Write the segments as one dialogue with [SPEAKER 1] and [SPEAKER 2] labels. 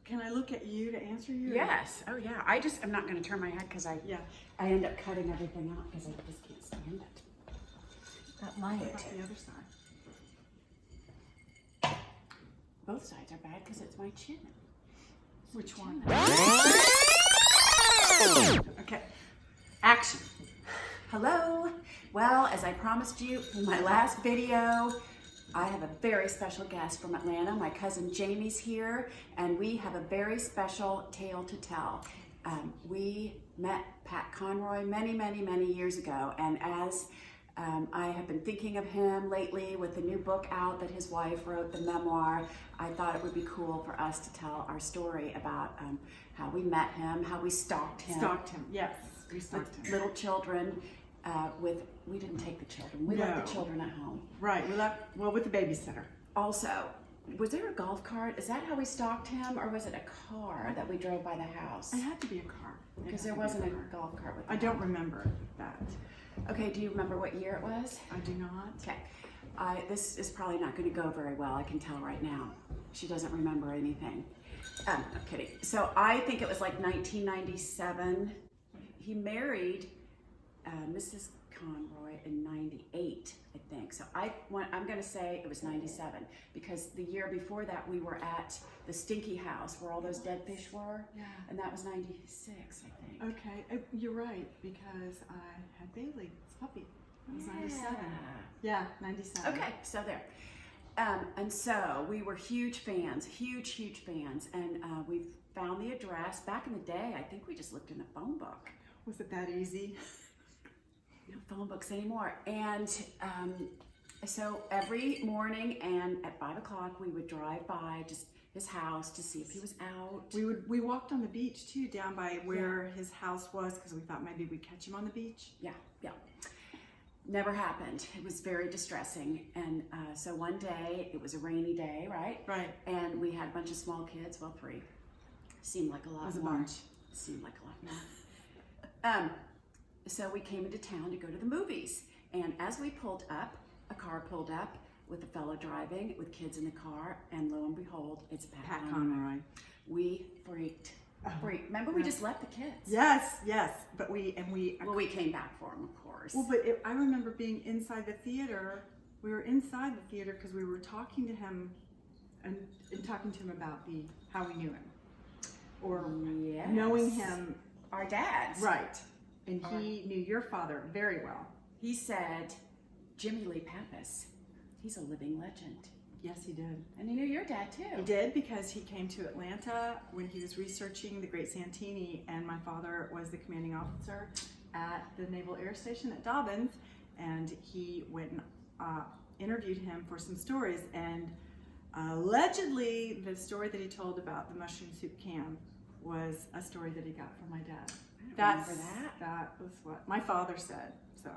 [SPEAKER 1] Can I look at you to answer you?
[SPEAKER 2] Yes. Oh yeah. I'm not going to turn my head because I end up cutting everything out because I just can't stand it. That light.
[SPEAKER 1] What about the other side?
[SPEAKER 2] Both sides are bad because it's my chin.
[SPEAKER 1] Which one?
[SPEAKER 2] Okay. Action. Hello. Well, as I promised you in my last video, I have a very special guest from Atlanta. My cousin Jamie's here, and we have a very special tale to tell. We met Pat Conroy many, many, many years ago, and as I have been thinking of him lately with the new book out that his wife wrote, the memoir, I thought it would be cool for us to tell our story about how we met him, how we stalked him.
[SPEAKER 1] Yes. We stalked him.
[SPEAKER 2] Little children. We didn't take the children. We left the children at home.
[SPEAKER 1] Right. We left, with the babysitter.
[SPEAKER 2] Also, was there a golf cart? Is that how we stalked him, or was it a car that we drove by the house?
[SPEAKER 1] It had to be a car.
[SPEAKER 2] Because there wasn't a golf cart with.
[SPEAKER 1] I don't remember that.
[SPEAKER 2] Okay. Do you remember what year it was?
[SPEAKER 1] I do not.
[SPEAKER 2] Okay. This is probably not going to go very well. I can tell right now. She doesn't remember anything. I'm kidding. So I think it was like 1997. He married Mrs. Conroy in 98, I think. So I'm going to say it was 97 because the year before that we were at the Stinky House where all those dead fish were.
[SPEAKER 1] Yeah.
[SPEAKER 2] And that was 96, I think.
[SPEAKER 1] Okay, you're right because I had Bailey, it's puppy. It was 97. Yeah, 97.
[SPEAKER 2] Okay, so there. And so we were huge fans, huge fans. And we found the address. Back in the day, I think we just looked in the phone book.
[SPEAKER 1] Was it that easy?
[SPEAKER 2] No phone books anymore. And so every morning and at 5 o'clock, we would drive by just his house to see if he was out.
[SPEAKER 1] We walked on the beach too, down by where his house was because we thought maybe we'd catch him on the beach.
[SPEAKER 2] Yeah. Never happened. It was very distressing. And so one day, it was a rainy day, right?
[SPEAKER 1] Right.
[SPEAKER 2] And we had a bunch of small kids, well, 3. Seemed like a lot more.
[SPEAKER 1] It was a bunch.
[SPEAKER 2] Seemed like a lot more. So we came into town to go to the movies. And as we pulled up, a car pulled up with a fellow driving with kids in the car. And lo and behold, it's Pat Conroy. We freaked. Remember, we just left the kids.
[SPEAKER 1] Yes. But we
[SPEAKER 2] came back for them, of course.
[SPEAKER 1] Well, but I remember being inside the theater. We were inside the theater because we were talking to him and talking to him about how we knew him. Or knowing him.
[SPEAKER 2] Our dads.
[SPEAKER 1] Right. And he knew your father very well.
[SPEAKER 2] He said, Jimmy Lee Pappas, he's a living legend.
[SPEAKER 1] Yes, he did.
[SPEAKER 2] And he knew your dad too.
[SPEAKER 1] He did because he came to Atlanta when he was researching the Great Santini, and my father was the commanding officer at the Naval Air Station at Dobbins, and he went and interviewed him for some stories, and allegedly the story that he told about the mushroom soup can was a story that he got from my dad.
[SPEAKER 2] Remember that?
[SPEAKER 1] That was what my father said. So.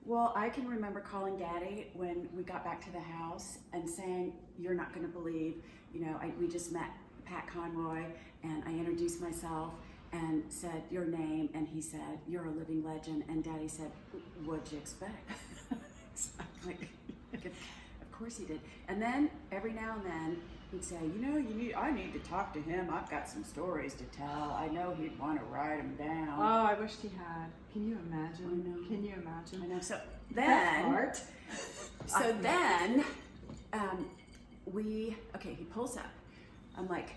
[SPEAKER 2] Well, I can remember calling Daddy when we got back to the house and saying, "You're not going to believe, we just met Pat Conroy," and I introduced myself and said your name, and he said, "You're a living legend," and Daddy said, "What'd you expect?" Of course he did. And then every now and then he'd say, I need to talk to him. I've got some stories to tell. I know he'd want to write them down.
[SPEAKER 1] Oh, I wished he had. Can you imagine?
[SPEAKER 2] I know.
[SPEAKER 1] Can you imagine?
[SPEAKER 2] I know. So then, he pulls up. I'm like,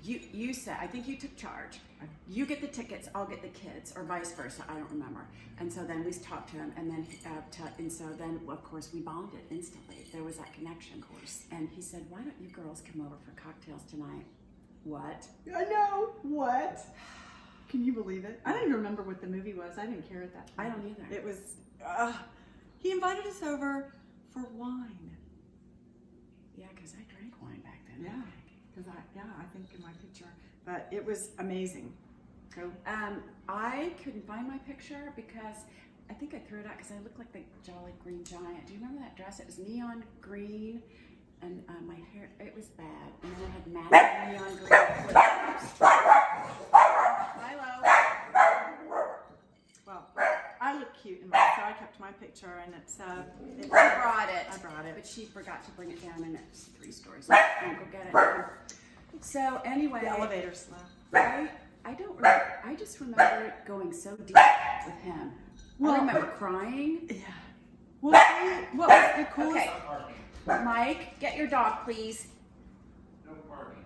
[SPEAKER 2] you said, I think you took charge. You get the tickets, I'll get the kids, or vice versa. I don't remember. And so then we talked to him, and then of course we bonded instantly. There was that connection, of course. And he said, "Why don't you girls come over for cocktails tonight?" What?
[SPEAKER 1] I know. What? Can you believe it? I don't even remember what the movie was. I didn't care at that time.
[SPEAKER 2] I don't either.
[SPEAKER 1] It was. He invited us over for wine.
[SPEAKER 2] Yeah, because I drank wine back then.
[SPEAKER 1] Yeah. Because I think in my picture, but it was amazing. So,
[SPEAKER 2] I couldn't find my picture because I think I threw it out because I looked like the Jolly Green Giant. Do you remember that dress? It was neon green, and my hair, it was bad. And then I had matching neon green. Milo.
[SPEAKER 1] Well, I look cute in mine, so I kept my picture, and it's.
[SPEAKER 2] I brought it.
[SPEAKER 1] I brought it.
[SPEAKER 2] But she forgot to bring it down, and it's 3 stories. I'll go get it. So anyway,
[SPEAKER 1] The elevator slow.
[SPEAKER 2] I don't remember. I just remember it going so deep with him.
[SPEAKER 1] Well,
[SPEAKER 2] I remember crying.
[SPEAKER 1] Yeah. Well, see, what was the coolest?
[SPEAKER 2] Okay, Mike, get your dog, please.
[SPEAKER 3] No parking.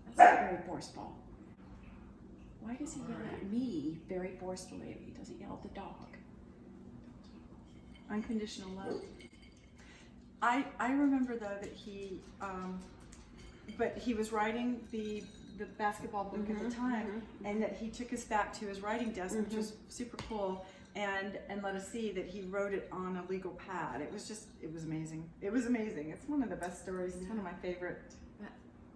[SPEAKER 2] That's not very forceful. Why does he yell at me very forcefully? He doesn't yell at the dog.
[SPEAKER 1] Unconditional love. I remember though that he, but he was writing the basketball book at the time, and that he took us back to his writing desk, which was super cool, and let us see that he wrote it on a legal pad. It was amazing. It was amazing. It's one of the best stories. It's one of my favorite.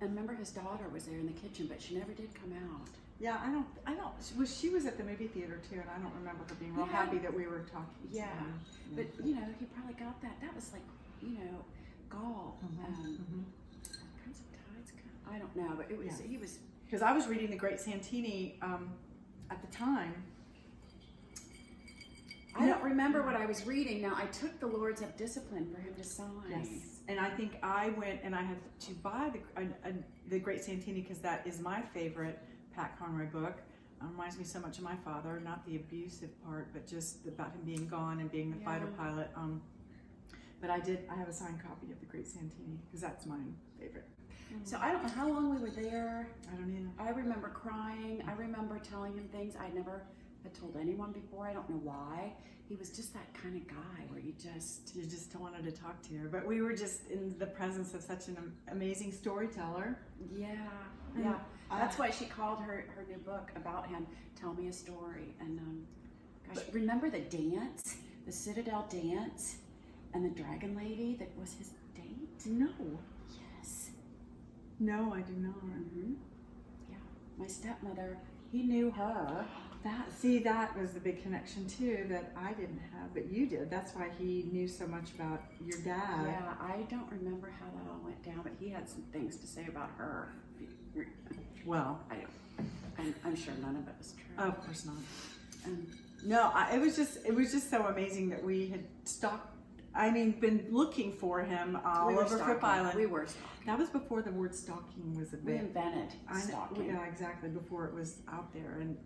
[SPEAKER 2] And remember, his daughter was there in the kitchen, but she never did come out.
[SPEAKER 1] Yeah, I don't. She was at the movie theater too, and I don't remember her being real happy that we were talking.
[SPEAKER 2] Yeah, but you know, he probably got that. That was like, you know, gall. Kinds of tides. I don't know, but it was. He was.
[SPEAKER 1] Because I was reading the Great Santini at the time.
[SPEAKER 2] I don't remember what I was reading. Now, I took the Lords of Discipline for him to sign.
[SPEAKER 1] Yes, and I think I went and I had to buy the Great Santini because that is my favorite Pat Conroy book. Reminds me so much of my father, not the abusive part, but just about him being gone and being the fighter pilot. But I have a signed copy of the Great Santini because that's my favorite.
[SPEAKER 2] So I don't know how long we were there.
[SPEAKER 1] I don't either.
[SPEAKER 2] I remember crying. I remember telling him things I never had told anyone before. I don't know why. He was just that kind of guy where you just
[SPEAKER 1] wanted to talk to her. But we were just in the presence of such an amazing storyteller.
[SPEAKER 2] Yeah, yeah. That's why she called her new book about him, Tell Me a Story. And gosh, remember the dance, the Citadel dance, and the Dragon Lady that was his date?
[SPEAKER 1] No.
[SPEAKER 2] Yes.
[SPEAKER 1] No, I do not.
[SPEAKER 2] Yeah, my stepmother, he knew her.
[SPEAKER 1] That was the big connection too that I didn't have, but you did. That's why he knew so much about your dad.
[SPEAKER 2] Yeah, I don't remember how that all went down, but he had some things to say about her.
[SPEAKER 1] Well,
[SPEAKER 2] I'm sure none of it was true.
[SPEAKER 1] Of course not. No, it was just so amazing that we had been looking for him all over Fripp Island.
[SPEAKER 2] We were stalking.
[SPEAKER 1] That was before the word stalking was a big.
[SPEAKER 2] We invented stalking.
[SPEAKER 1] Yeah, exactly. Before it was out there, and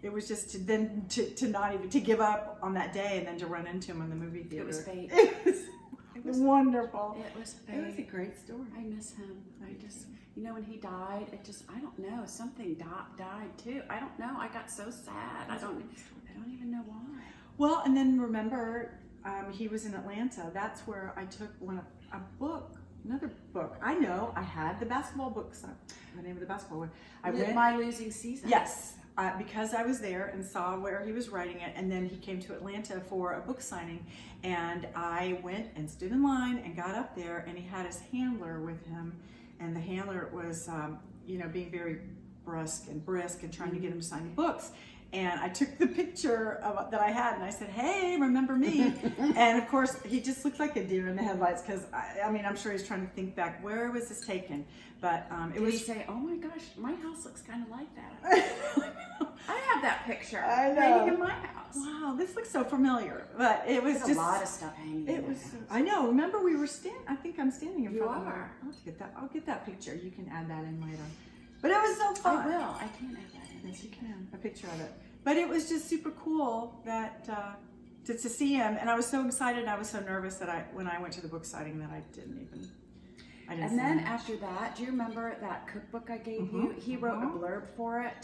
[SPEAKER 1] it was just to not even to give up on that day, and then to run into him in the movie theater.
[SPEAKER 2] It was fate.
[SPEAKER 1] It was wonderful.
[SPEAKER 2] It was fate.
[SPEAKER 1] It was a great story.
[SPEAKER 2] I miss him. You know, when he died, I don't know, something died too. I don't know. I got so sad. I don't even know why. Well,
[SPEAKER 1] and then remember, he was in Atlanta. That's where I took another book. I know, I had the basketball book, the name of the basketball one.
[SPEAKER 2] My Losing Season.
[SPEAKER 1] Yes, because I was there and saw where he was writing it, and then he came to Atlanta for a book signing, and I went and stood in line and got up there, and he had his handler with him, and the handler was, being very brusque and brisk and trying to get him to sign the books. And I took the picture that I had, and I said, "Hey, remember me?" And of course, he just looked like a deer in the headlights because I'm sure he's trying to think back, where was this taken? But
[SPEAKER 2] Did he say, "Oh my gosh, my house looks kind of like that"? I have that picture hanging in my house.
[SPEAKER 1] Wow, this looks so familiar. But it was just
[SPEAKER 2] a lot of stuff hanging.
[SPEAKER 1] It was. I know. Remember, we were standing. I think I'm standing in front of
[SPEAKER 2] You
[SPEAKER 1] her.
[SPEAKER 2] are.
[SPEAKER 1] I'll have to get that. I'll get that picture. You can add that in later. But it was so fun.
[SPEAKER 2] I will. I can add that in.
[SPEAKER 1] Yes, you can. A picture of it. But it was just super cool that to see him, and I was so excited. And I was so nervous that when I went to the book signing that I didn't.
[SPEAKER 2] And then after that, do you remember that cookbook I gave you? He wrote a blurb for it.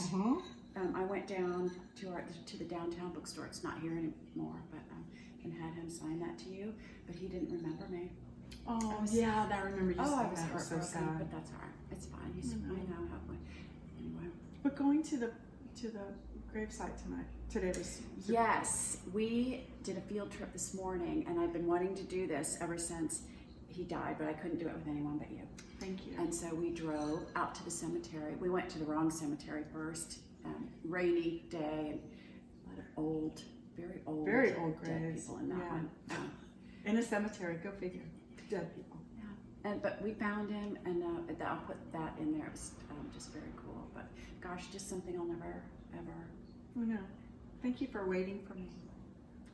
[SPEAKER 2] I went down to the downtown bookstore. It's not here anymore, but and had him sign that to you. But he didn't remember me.
[SPEAKER 1] Oh, yeah, I remember you saying
[SPEAKER 2] was
[SPEAKER 1] that. It was so sad.
[SPEAKER 2] But that's all right. It's fine. I know how. Anyway.
[SPEAKER 1] But going to the gravesite today was super
[SPEAKER 2] Yes, we did a field trip this morning, and I've been wanting to do this ever since he died, but I couldn't do it with anyone but you.
[SPEAKER 1] Thank you.
[SPEAKER 2] And so we drove out to the cemetery. We went to the wrong cemetery first. Rainy day, and a lot of very old
[SPEAKER 1] dead
[SPEAKER 2] graves. People in that one.
[SPEAKER 1] In a cemetery, go figure. Dead people.
[SPEAKER 2] Yeah. But we found him, and I'll put that in there. It was just very cool. But gosh, just something I'll never ever.
[SPEAKER 1] Oh no. Thank you for waiting for me.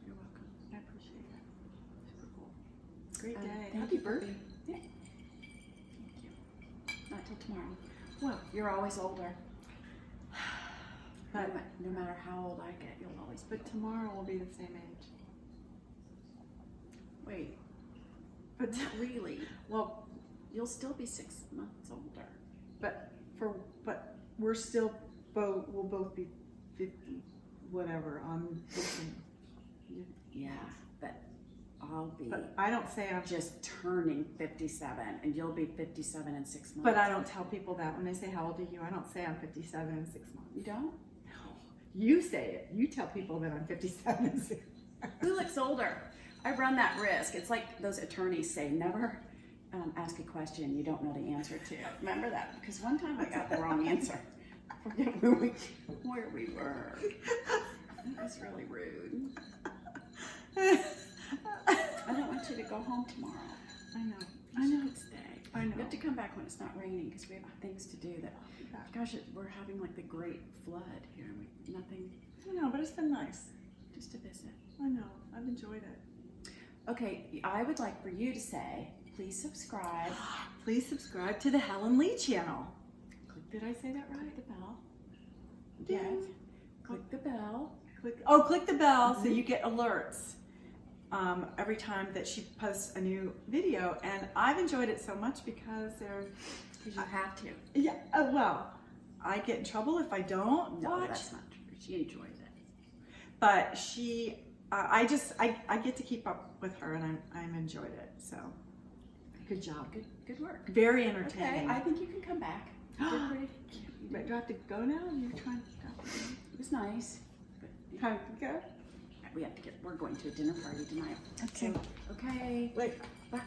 [SPEAKER 2] You're welcome.
[SPEAKER 1] I appreciate it. Super cool. Great day.
[SPEAKER 2] Thank
[SPEAKER 1] Happy
[SPEAKER 2] you for
[SPEAKER 1] birthday.
[SPEAKER 2] being-
[SPEAKER 1] Thank you.
[SPEAKER 2] not till tomorrow.
[SPEAKER 1] Well,
[SPEAKER 2] You're always older.
[SPEAKER 1] but
[SPEAKER 2] No matter how old I get, you'll always be.
[SPEAKER 1] but tomorrow will be the same age.
[SPEAKER 2] Wait,
[SPEAKER 1] But
[SPEAKER 2] not really.
[SPEAKER 1] well,
[SPEAKER 2] You'll still be 6 months older.
[SPEAKER 1] but we're still both. We'll both be 50, whatever. On
[SPEAKER 2] Yeah, but I'll be
[SPEAKER 1] but I don't say I'm.
[SPEAKER 2] just turning 57, and you'll be 57 in 6 months.
[SPEAKER 1] But I don't tell people that when they say how old are you. I don't say I'm 57 in 6 months.
[SPEAKER 2] You don't?
[SPEAKER 1] You say it. You tell people that I'm 57 in 6 months.
[SPEAKER 2] Who looks older? I run that risk. It's like those attorneys say, never ask a question you don't know the answer to. Remember that? Because one time I got the wrong answer. I forget where we were. It was really rude. I don't want you to go home tomorrow.
[SPEAKER 1] I know.
[SPEAKER 2] You should stay.
[SPEAKER 1] I know.
[SPEAKER 2] You have to come back when it's not raining because we have things to do. That, gosh, we're having like the great flood here. Nothing,
[SPEAKER 1] I know, but it's been nice.
[SPEAKER 2] just to visit.
[SPEAKER 1] I know. I've enjoyed it.
[SPEAKER 2] Okay, I would like for you to say, please subscribe.
[SPEAKER 1] Please subscribe to the Helen Lee channel. Did I say that right?
[SPEAKER 2] Click the bell.
[SPEAKER 1] Yes.
[SPEAKER 2] Yes. Click the bell.
[SPEAKER 1] Click the bell so you get alerts every time that she posts a new video. And I've enjoyed it so much because they're.
[SPEAKER 2] Because you have to.
[SPEAKER 1] Yeah. Well, I get in trouble if I don't
[SPEAKER 2] No,
[SPEAKER 1] watch.
[SPEAKER 2] that's not true. She enjoys it.
[SPEAKER 1] But she, I get to keep up with her, and I'm enjoyed it. So, good job.
[SPEAKER 2] Good work.
[SPEAKER 1] Very
[SPEAKER 2] Okay,
[SPEAKER 1] entertaining.
[SPEAKER 2] I think you can come back. You did pretty.
[SPEAKER 1] But do I have to go now? You're trying to go.
[SPEAKER 2] It was nice. But
[SPEAKER 1] Time to go.
[SPEAKER 2] we have to get. We're going to a dinner party tonight.
[SPEAKER 1] Okay.
[SPEAKER 2] Okay.
[SPEAKER 1] Wait.
[SPEAKER 2] Bye.